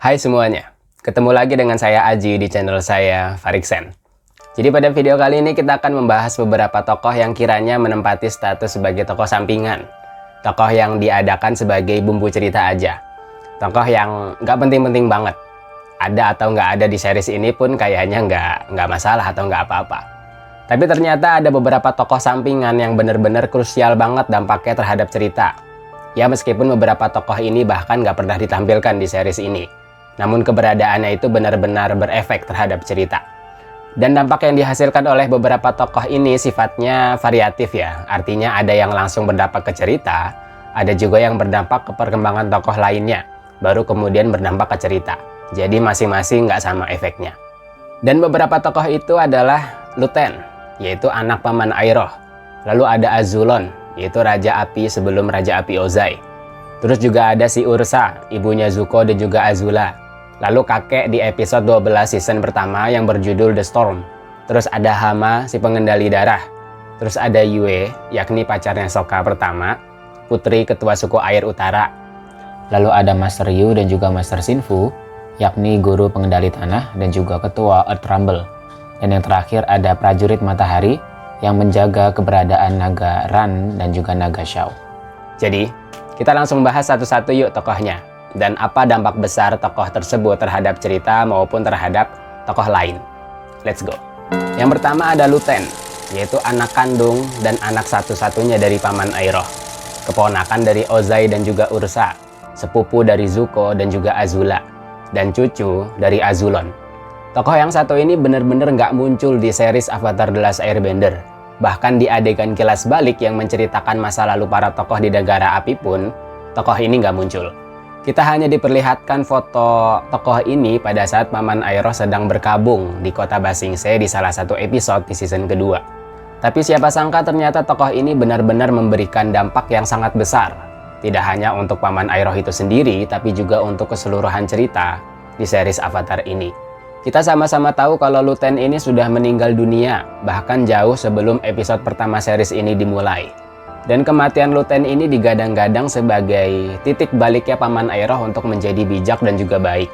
Hai semuanya, ketemu lagi dengan saya Aji di channel saya Fariksen. Jadi pada video kali ini kita akan membahas beberapa tokoh yang kiranya menempati status sebagai tokoh sampingan. Tokoh yang diadakan sebagai bumbu cerita aja. Tokoh yang nggak penting-penting banget. Ada atau nggak ada di series ini pun kayaknya nggak masalah atau nggak apa-apa. Tapi ternyata ada beberapa tokoh sampingan yang benar-benar krusial banget dampaknya terhadap cerita. Ya meskipun beberapa tokoh ini bahkan nggak pernah ditampilkan di series ini. Namun keberadaannya itu benar-benar berefek terhadap cerita. Dan dampak yang dihasilkan oleh beberapa tokoh ini sifatnya variatif ya. Artinya ada yang langsung berdampak ke cerita, ada juga yang berdampak ke perkembangan tokoh lainnya, baru kemudian berdampak ke cerita. Jadi masing-masing nggak sama efeknya. Dan beberapa tokoh itu adalah Luten, yaitu anak paman Iroh. Lalu ada Azulon, yaitu Raja Api sebelum Raja Api Ozai. Terus juga ada si Ursa, ibunya Zuko dan juga Azula. Lalu kakek di episode 12 season pertama yang berjudul The Storm. Terus ada Hama, si pengendali darah. Terus ada Yue, yakni pacarnya Sokka pertama, putri ketua suku air utara. Lalu ada Master Yu dan juga Master Sinfu, yakni guru pengendali tanah dan juga ketua Earth Rumble. Dan yang terakhir ada prajurit matahari yang menjaga keberadaan naga Ran dan juga naga Shao. Jadi, kita langsung bahas satu-satu yuk tokohnya. Dan apa dampak besar tokoh tersebut terhadap cerita maupun terhadap tokoh lain. Let's go. Yang pertama ada Luten, yaitu anak kandung dan anak satu-satunya dari paman Iroh. Keponakan dari Ozai dan juga Ursa, sepupu dari Zuko dan juga Azula, dan cucu dari Azulon. Tokoh yang satu ini benar-benar nggak muncul di series Avatar The Last Airbender. Bahkan di adegan kilas balik yang menceritakan masa lalu para tokoh di negara api pun, tokoh ini nggak muncul. Kita hanya diperlihatkan foto tokoh ini pada saat paman Iroh sedang berkabung di kota Ba Sing Se di salah satu episode di season kedua. Tapi siapa sangka ternyata tokoh ini benar-benar memberikan dampak yang sangat besar. Tidak hanya untuk paman Iroh itu sendiri, tapi juga untuk keseluruhan cerita di series Avatar ini. Kita sama-sama tahu kalau Luten ini sudah meninggal dunia, bahkan jauh sebelum episode pertama series ini dimulai. Dan kematian Luten ini digadang-gadang sebagai titik baliknya paman Iroh untuk menjadi bijak dan juga baik.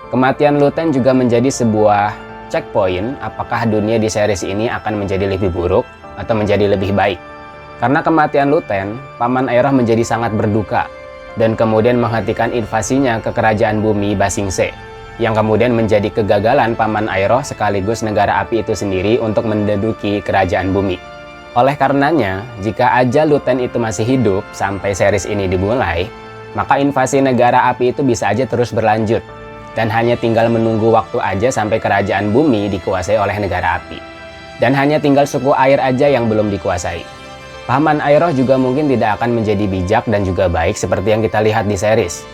Kematian Luten juga menjadi sebuah checkpoint apakah dunia di series ini akan menjadi lebih buruk atau menjadi lebih baik. Karena kematian Luten, paman Iroh menjadi sangat berduka dan kemudian menghentikan invasinya ke kerajaan bumi Ba Sing Se, yang kemudian menjadi kegagalan paman Iroh sekaligus negara api itu sendiri untuk menduduki kerajaan bumi. Oleh karenanya, jika aja Luten itu masih hidup sampai series ini dimulai, maka invasi negara api itu bisa aja terus berlanjut. Dan hanya tinggal menunggu waktu aja sampai kerajaan bumi dikuasai oleh negara api. Dan hanya tinggal suku air aja yang belum dikuasai. Paman Iroh juga mungkin tidak akan menjadi bijak dan juga baik seperti yang kita lihat di series.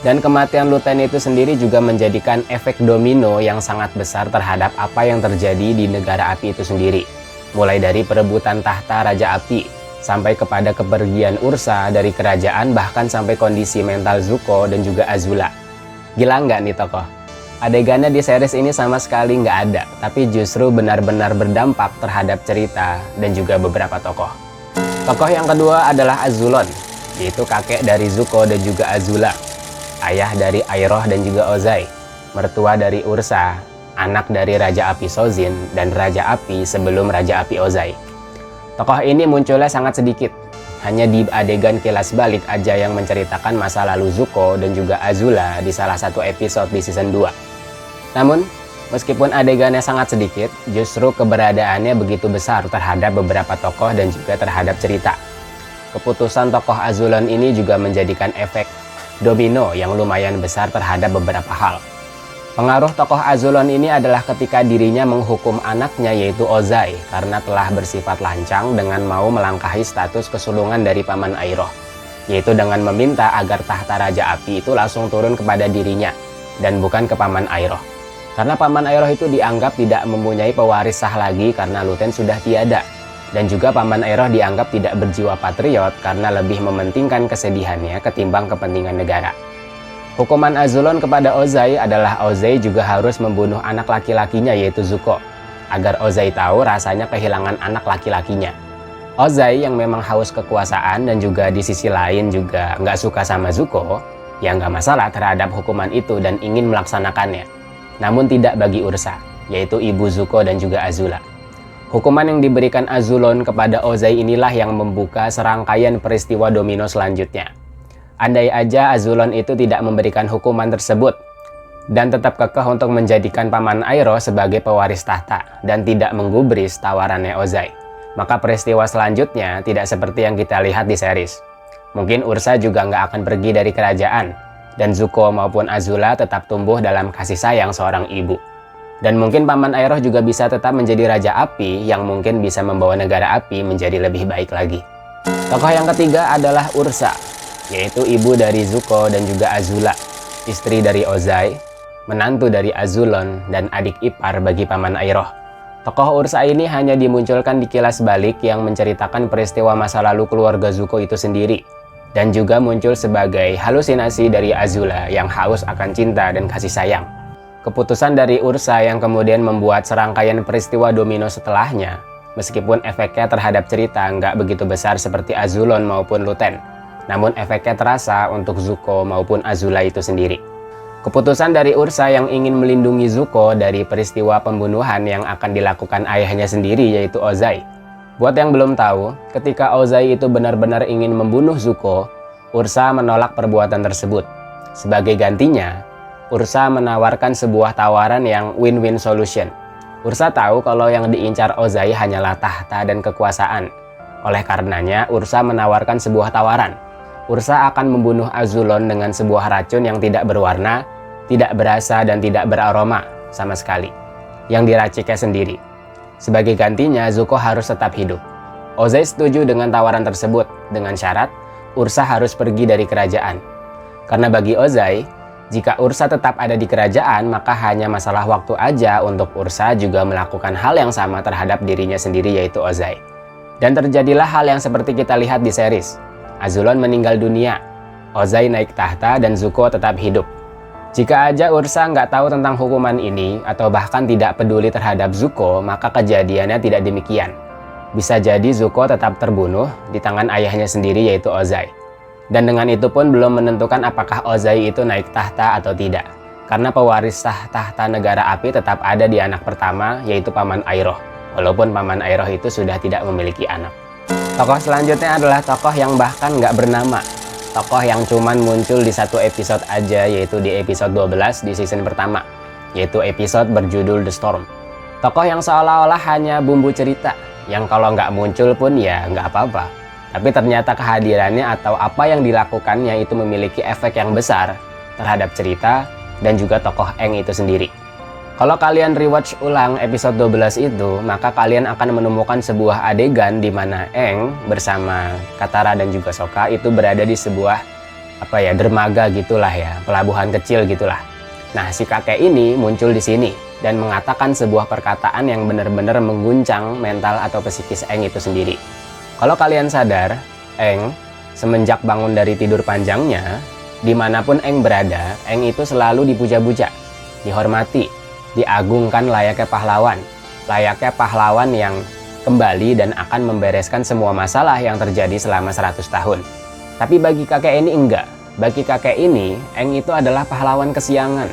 Dan kematian Luten itu sendiri juga menjadikan efek domino yang sangat besar terhadap apa yang terjadi di negara api itu sendiri. Mulai dari perebutan tahta Raja Api, sampai kepada kepergian Ursa dari kerajaan, bahkan sampai kondisi mental Zuko dan juga Azula. Gila nggak nih tokoh? Adegannya di series ini sama sekali nggak ada, tapi justru benar-benar berdampak terhadap cerita dan juga beberapa tokoh. Tokoh yang kedua adalah Azulon, yaitu kakek dari Zuko dan juga Azula, ayah dari Iroh dan juga Ozai, mertua dari Ursa, anak dari Raja Api Sozin dan Raja Api sebelum Raja Api Ozai. Tokoh ini munculnya sangat sedikit, hanya di adegan kilas balik aja yang menceritakan masa lalu Zuko dan juga Azula di salah satu episode di season 2. Namun, meskipun adegannya sangat sedikit, justru keberadaannya begitu besar terhadap beberapa tokoh dan juga terhadap cerita. Keputusan tokoh Azulon ini juga menjadikan efek domino yang lumayan besar terhadap beberapa hal. Pengaruh tokoh Azulon ini adalah ketika dirinya menghukum anaknya yaitu Ozai karena telah bersifat lancang dengan mau melangkahi status kesulungan dari paman Iroh, yaitu dengan meminta agar tahta Raja Api itu langsung turun kepada dirinya dan bukan ke paman Iroh. Karena paman Iroh itu dianggap tidak mempunyai pewaris sah lagi karena Luten sudah tiada, dan juga paman Iroh dianggap tidak berjiwa patriot karena lebih mementingkan kesedihannya ketimbang kepentingan negara. Hukuman Azulon kepada Ozai adalah Ozai juga harus membunuh anak laki-lakinya yaitu Zuko, agar Ozai tahu rasanya kehilangan anak laki-lakinya. Ozai yang memang haus kekuasaan dan juga di sisi lain juga nggak suka sama Zuko, ya nggak masalah terhadap hukuman itu dan ingin melaksanakannya. Namun tidak bagi Ursa, yaitu ibu Zuko dan juga Azula. Hukuman yang diberikan Azulon kepada Ozai inilah yang membuka serangkaian peristiwa domino selanjutnya. Andai aja Azulon itu tidak memberikan hukuman tersebut, dan tetap kekeh untuk menjadikan Paman Iroh sebagai pewaris tahta, dan tidak menggubris tawarannya Ozai, maka peristiwa selanjutnya tidak seperti yang kita lihat di series. Mungkin Ursa juga nggak akan pergi dari kerajaan, dan Zuko maupun Azula tetap tumbuh dalam kasih sayang seorang ibu. Dan mungkin Paman Iroh juga bisa tetap menjadi Raja Api yang mungkin bisa membawa negara api menjadi lebih baik lagi. Tokoh yang ketiga adalah Ursa, yaitu ibu dari Zuko dan juga Azula, istri dari Ozai, menantu dari Azulon, dan adik ipar bagi Paman Iroh. Tokoh Ursa ini hanya dimunculkan di kilas balik yang menceritakan peristiwa masa lalu keluarga Zuko itu sendiri, dan juga muncul sebagai halusinasi dari Azula yang haus akan cinta dan kasih sayang. Keputusan dari Ursa yang kemudian membuat serangkaian peristiwa domino setelahnya, meskipun efeknya terhadap cerita nggak begitu besar seperti Azulon maupun Luten, namun efeknya terasa untuk Zuko maupun Azula itu sendiri. Keputusan dari Ursa yang ingin melindungi Zuko dari peristiwa pembunuhan yang akan dilakukan ayahnya sendiri, yaitu Ozai. Buat yang belum tahu, ketika Ozai itu benar-benar ingin membunuh Zuko, Ursa menolak perbuatan tersebut. Sebagai gantinya, Ursa menawarkan sebuah tawaran yang win-win solution. Ursa tahu kalau yang diincar Ozai hanyalah tahta dan kekuasaan. Oleh karenanya, Ursa menawarkan sebuah tawaran. Ursa akan membunuh Azulon dengan sebuah racun yang tidak berwarna, tidak berasa, dan tidak beraroma sama sekali, yang diraciknya sendiri. Sebagai gantinya, Zuko harus tetap hidup. Ozai setuju dengan tawaran tersebut, dengan syarat Ursa harus pergi dari kerajaan. Karena bagi Ozai, jika Ursa tetap ada di kerajaan, maka hanya masalah waktu aja untuk Ursa juga melakukan hal yang sama terhadap dirinya sendiri, yaitu Ozai. Dan terjadilah hal yang seperti kita lihat di series. Azulon meninggal dunia, Ozai naik tahta, dan Zuko tetap hidup. Jika aja Ursa nggak tahu tentang hukuman ini, atau bahkan tidak peduli terhadap Zuko, maka kejadiannya tidak demikian. Bisa jadi Zuko tetap terbunuh di tangan ayahnya sendiri, yaitu Ozai. Dan dengan itu pun belum menentukan apakah Ozai itu naik tahta atau tidak. Karena pewaris tahta negara api tetap ada di anak pertama, yaitu Paman Iroh. Walaupun Paman Iroh itu sudah tidak memiliki anak. Tokoh selanjutnya adalah tokoh yang bahkan nggak bernama. Tokoh yang cuman muncul di satu episode aja, yaitu di episode 12 di season pertama, yaitu episode berjudul The Storm. Tokoh yang seolah-olah hanya bumbu cerita, yang kalau nggak muncul pun ya nggak apa-apa. Tapi ternyata kehadirannya atau apa yang dilakukannya itu memiliki efek yang besar terhadap cerita dan juga tokoh Aang itu sendiri. Kalau kalian rewatch ulang episode 12 itu, maka kalian akan menemukan sebuah adegan di mana Aang bersama Katara dan juga Sokka itu berada di sebuah dermaga gitulah ya, pelabuhan kecil gitulah. Nah, si kakek ini muncul di sini dan mengatakan sebuah perkataan yang benar-benar mengguncang mental atau psikis Aang itu sendiri. Kalau kalian sadar, Aang semenjak bangun dari tidur panjangnya, dimanapun Aang berada, Aang itu selalu dipuja-puja, dihormati, diagungkan layaknya pahlawan yang kembali dan akan membereskan semua masalah yang terjadi selama 100 tahun. Tapi bagi kakek ini enggak. Bagi kakek ini, Aang itu adalah pahlawan kesiangan.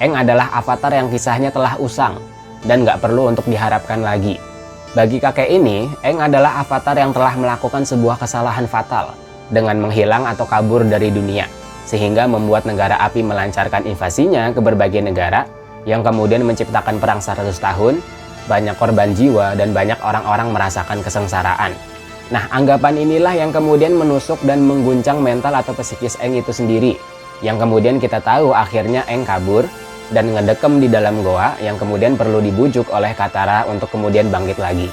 Aang adalah avatar yang kisahnya telah usang dan nggak perlu untuk diharapkan lagi. Bagi kakek ini, Aang adalah avatar yang telah melakukan sebuah kesalahan fatal dengan menghilang atau kabur dari dunia, sehingga membuat negara api melancarkan invasinya ke berbagai negara yang kemudian menciptakan perang 100 tahun, banyak korban jiwa, dan banyak orang-orang merasakan kesengsaraan. Nah, anggapan inilah yang kemudian menusuk dan mengguncang mental atau psikis Aang itu sendiri, yang kemudian kita tahu akhirnya Aang kabur dan ngedekem di dalam goa yang kemudian perlu dibujuk oleh Katara untuk kemudian bangkit lagi.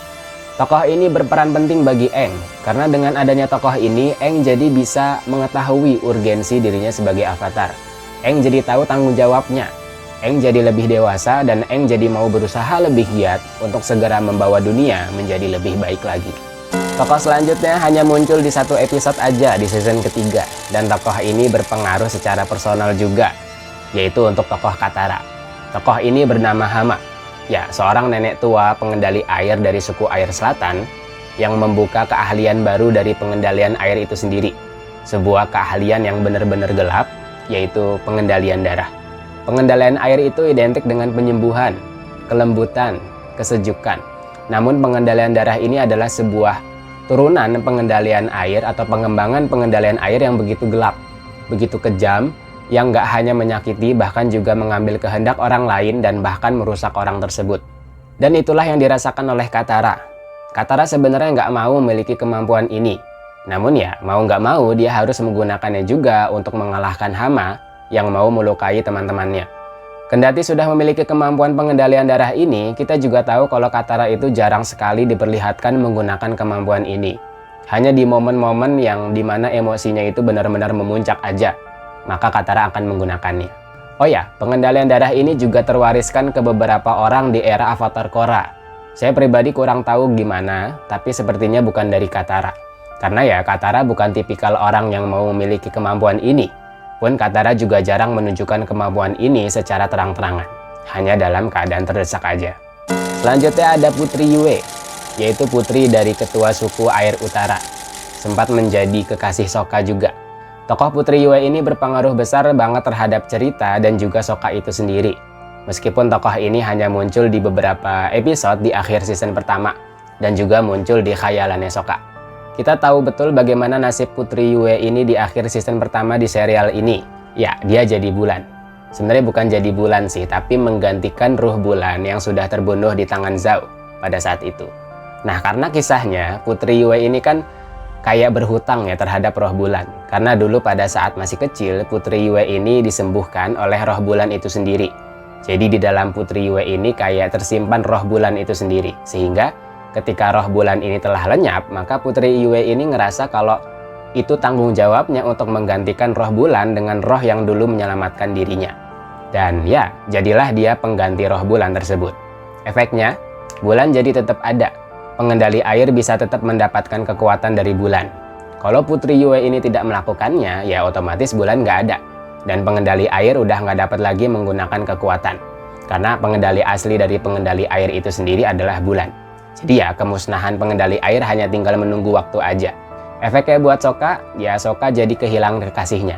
Tokoh ini berperan penting bagi Aang, karena dengan adanya tokoh ini, Aang jadi bisa mengetahui urgensi dirinya sebagai avatar. Aang jadi tahu tanggung jawabnya. Aang jadi lebih dewasa dan Aang jadi mau berusaha lebih giat untuk segera membawa dunia menjadi lebih baik lagi. Tokoh selanjutnya hanya muncul di satu episode aja di season ketiga, dan tokoh ini berpengaruh secara personal juga, yaitu untuk tokoh Katara. Tokoh ini bernama Hama, ya seorang nenek tua pengendali air dari suku Air Selatan yang membuka keahlian baru dari pengendalian air itu sendiri. Sebuah keahlian yang benar-benar gelap, yaitu pengendalian darah. Pengendalian air itu identik dengan penyembuhan, kelembutan, kesejukan. Namun pengendalian darah ini adalah sebuah turunan pengendalian air atau pengembangan pengendalian air yang begitu gelap, begitu kejam, yang nggak hanya menyakiti, bahkan juga mengambil kehendak orang lain dan bahkan merusak orang tersebut. Dan itulah yang dirasakan oleh Katara. Katara sebenarnya nggak mau memiliki kemampuan ini. Namun ya, mau nggak mau dia harus menggunakannya juga untuk mengalahkan hama yang mau melukai teman-temannya. Kendati sudah memiliki kemampuan pengendalian darah ini, kita juga tahu kalau Katara itu jarang sekali diperlihatkan menggunakan kemampuan ini. Hanya di momen-momen yang dimana emosinya itu benar-benar memuncak aja, maka Katara akan menggunakannya. Oh ya, pengendalian darah ini juga terwariskan ke beberapa orang di era Avatar Korra. Saya pribadi kurang tahu gimana, tapi sepertinya bukan dari Katara. Karena ya, Katara bukan tipikal orang yang mau memiliki kemampuan ini. Pun Katara juga jarang menunjukkan kemampuan ini secara terang-terangan. Hanya dalam keadaan terdesak aja. Selanjutnya ada Putri Yue, yaitu putri dari ketua suku Air Utara. Sempat menjadi kekasih Sokka juga. Tokoh Putri Yue ini berpengaruh besar banget terhadap cerita dan juga Sokka itu sendiri. Meskipun tokoh ini hanya muncul di beberapa episode di akhir season pertama, dan juga muncul di khayalannya Sokka. Kita tahu betul bagaimana nasib Putri Yue ini di akhir season pertama di serial ini. Ya, dia jadi bulan. Sebenarnya bukan jadi bulan sih, tapi menggantikan ruh bulan yang sudah terbunuh di tangan Zhao pada saat itu. Nah, karena kisahnya, Putri Yue ini kan kayak berhutang ya terhadap roh bulan. Karena dulu pada saat masih kecil, Putri Yue ini disembuhkan oleh roh bulan itu sendiri. Jadi di dalam Putri Yue ini kayak tersimpan roh bulan itu sendiri. Sehingga ketika roh bulan ini telah lenyap, maka Putri Yue ini ngerasa kalau itu tanggung jawabnya untuk menggantikan roh bulan dengan roh yang dulu menyelamatkan dirinya. Dan ya, jadilah dia pengganti roh bulan tersebut. Efeknya, bulan jadi tetap ada. Pengendali air bisa tetap mendapatkan kekuatan dari bulan. Kalau Putri Yue ini tidak melakukannya, ya otomatis bulan nggak ada. Dan pengendali air udah nggak dapat lagi menggunakan kekuatan. Karena pengendali asli dari pengendali air itu sendiri adalah bulan. Jadi ya, kemusnahan pengendali air hanya tinggal menunggu waktu aja. Efeknya buat Sokka, ya Sokka jadi kehilangan kekasihnya.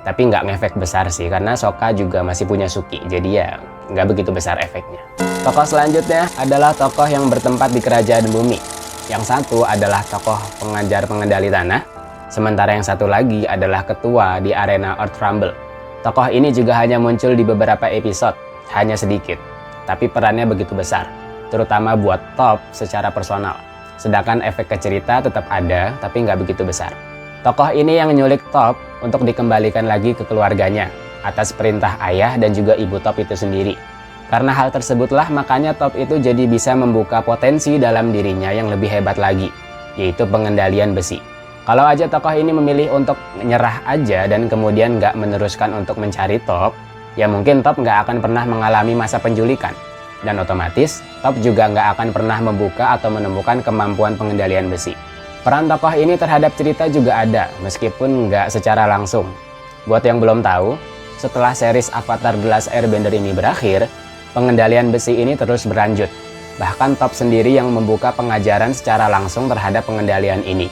Tapi nggak ngefek besar sih, karena Sokka juga masih punya Suki. Jadi ya, nggak begitu besar efeknya. Tokoh selanjutnya adalah tokoh yang bertempat di kerajaan bumi. Yang satu adalah tokoh pengajar pengendali tanah. Sementara yang satu lagi adalah ketua di arena Earth Rumble. Tokoh ini juga hanya muncul di beberapa episode, hanya sedikit. Tapi perannya begitu besar. Terutama buat Top secara personal. Sedangkan efek ke cerita tetap ada, tapi nggak begitu besar. Tokoh ini yang nyulik Top untuk dikembalikan lagi ke keluarganya, atas perintah ayah dan juga ibu Top itu sendiri. Karena hal tersebutlah makanya Top itu jadi bisa membuka potensi dalam dirinya yang lebih hebat lagi, yaitu pengendalian besi. Kalau aja tokoh ini memilih untuk nyerah aja dan kemudian nggak meneruskan untuk mencari Top, ya mungkin Top nggak akan pernah mengalami masa penculikan. Dan otomatis, Top juga nggak akan pernah membuka atau menemukan kemampuan pengendalian besi. Peran tokoh ini terhadap cerita juga ada, meskipun nggak secara langsung. Buat yang belum tahu, setelah series Avatar The Last Airbender ini berakhir, pengendalian besi ini terus berlanjut. Bahkan Top sendiri yang membuka pengajaran secara langsung terhadap pengendalian ini.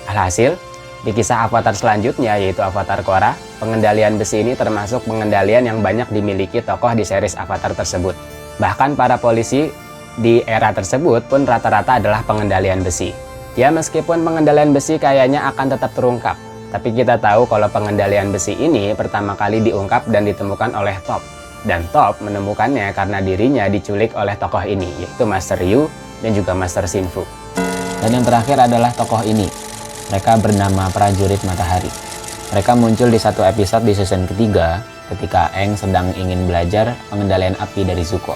Alhasil, di kisah Avatar selanjutnya, yaitu Avatar Korra, pengendalian besi ini termasuk pengendalian yang banyak dimiliki tokoh di series Avatar tersebut. Bahkan para polisi di era tersebut pun rata-rata adalah pengendalian besi. Ya meskipun pengendalian besi kayaknya akan tetap terungkap, tapi kita tahu kalau pengendalian besi ini pertama kali diungkap dan ditemukan oleh Top. Dan Top menemukannya karena dirinya diculik oleh tokoh ini, yaitu Master Yu dan juga Master Shinfu. Dan yang terakhir adalah tokoh ini. Mereka bernama Prajurit Matahari. Mereka muncul di satu episode di season ketiga, ketika Aang sedang ingin belajar pengendalian api dari Zuko.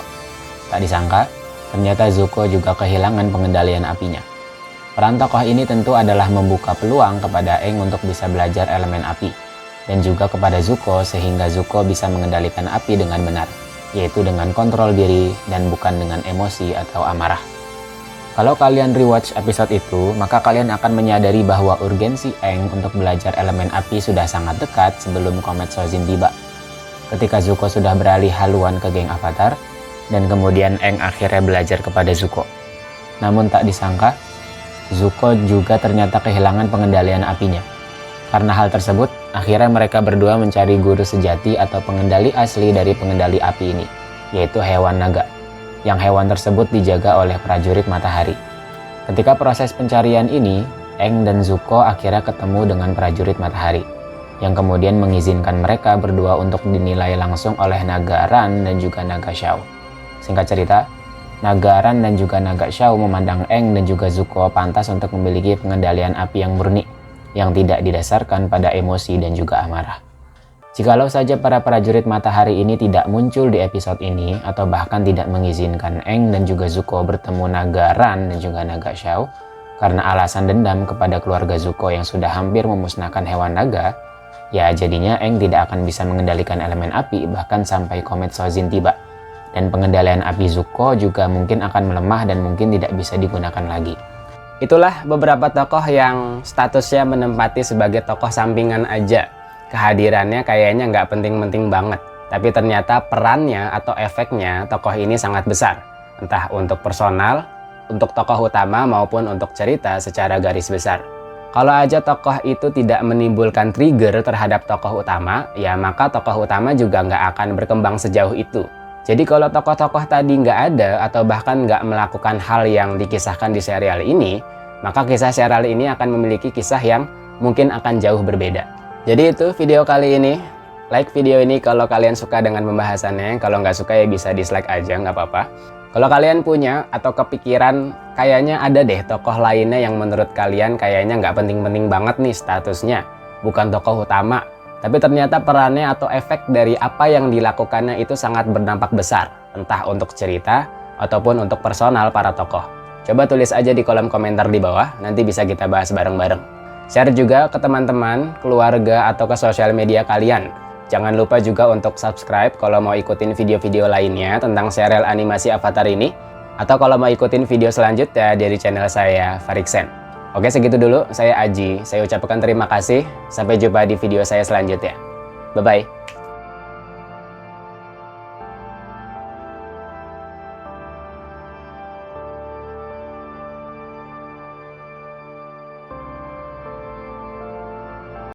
Tak disangka, ternyata Zuko juga kehilangan pengendalian apinya. Peran tokoh ini tentu adalah membuka peluang kepada Aang untuk bisa belajar elemen api, dan juga kepada Zuko sehingga Zuko bisa mengendalikan api dengan benar, yaitu dengan kontrol diri dan bukan dengan emosi atau amarah. Kalau kalian rewatch episode itu, maka kalian akan menyadari bahwa urgensi Aang untuk belajar elemen api sudah sangat dekat sebelum Komet Shojin tiba. Ketika Zuko sudah beralih haluan ke geng Avatar, dan kemudian Aang akhirnya belajar kepada Zuko. Namun tak disangka, Zuko juga ternyata kehilangan pengendalian apinya. Karena hal tersebut, Akhirnya mereka berdua mencari guru sejati atau pengendali asli dari pengendali api ini, yaitu hewan naga, yang hewan tersebut dijaga oleh prajurit matahari. Ketika proses pencarian ini, Aang dan Zuko akhirnya ketemu dengan prajurit matahari, yang kemudian mengizinkan mereka berdua untuk dinilai langsung oleh Naga Ran dan juga Naga Xiao. Singkat cerita, Naga Ran dan juga Naga Xiao memandang Aang dan juga Zuko pantas untuk memiliki pengendalian api yang murni, yang tidak didasarkan pada emosi dan juga amarah. Jikalau saja para prajurit matahari ini tidak muncul di episode ini, atau bahkan tidak mengizinkan Aang dan juga Zuko bertemu Naga Ran dan juga Naga Xiao, karena alasan dendam kepada keluarga Zuko yang sudah hampir memusnahkan hewan naga, ya jadinya Aang tidak akan bisa mengendalikan elemen api bahkan sampai komet Sojin tiba. Dan pengendalian api Zuko juga mungkin akan melemah dan mungkin tidak bisa digunakan lagi. Itulah beberapa tokoh yang statusnya menempati sebagai tokoh sampingan aja. Kehadirannya kayaknya nggak penting-penting banget. Tapi ternyata perannya atau efeknya tokoh ini sangat besar. Entah untuk personal, untuk tokoh utama maupun untuk cerita secara garis besar. Kalau aja tokoh itu tidak menimbulkan trigger terhadap tokoh utama, ya maka tokoh utama juga nggak akan berkembang sejauh itu. Jadi kalau tokoh-tokoh tadi nggak ada atau bahkan nggak melakukan hal yang dikisahkan di serial ini, maka kisah serial ini akan memiliki kisah yang mungkin akan jauh berbeda. Jadi itu video kali ini. Like video ini kalau kalian suka dengan pembahasannya. Kalau nggak suka ya bisa dislike aja, nggak apa-apa. Kalau kalian punya atau kepikiran kayaknya ada deh tokoh lainnya yang menurut kalian kayaknya nggak penting-penting banget nih statusnya, bukan tokoh utama, tapi ternyata perannya atau efek dari apa yang dilakukannya itu sangat berdampak besar, entah untuk cerita ataupun untuk personal para tokoh. Coba tulis aja di kolom komentar di bawah, nanti bisa kita bahas bareng-bareng. Share juga ke teman-teman, keluarga, atau ke sosial media kalian. Jangan lupa juga untuk subscribe kalau mau ikutin video-video lainnya tentang serial animasi Avatar ini. Atau kalau mau ikutin video selanjutnya dari channel saya, Fariksen. Oke, segitu dulu. Saya Aji. Saya ucapkan terima kasih. Sampai jumpa di video saya selanjutnya. Bye-bye.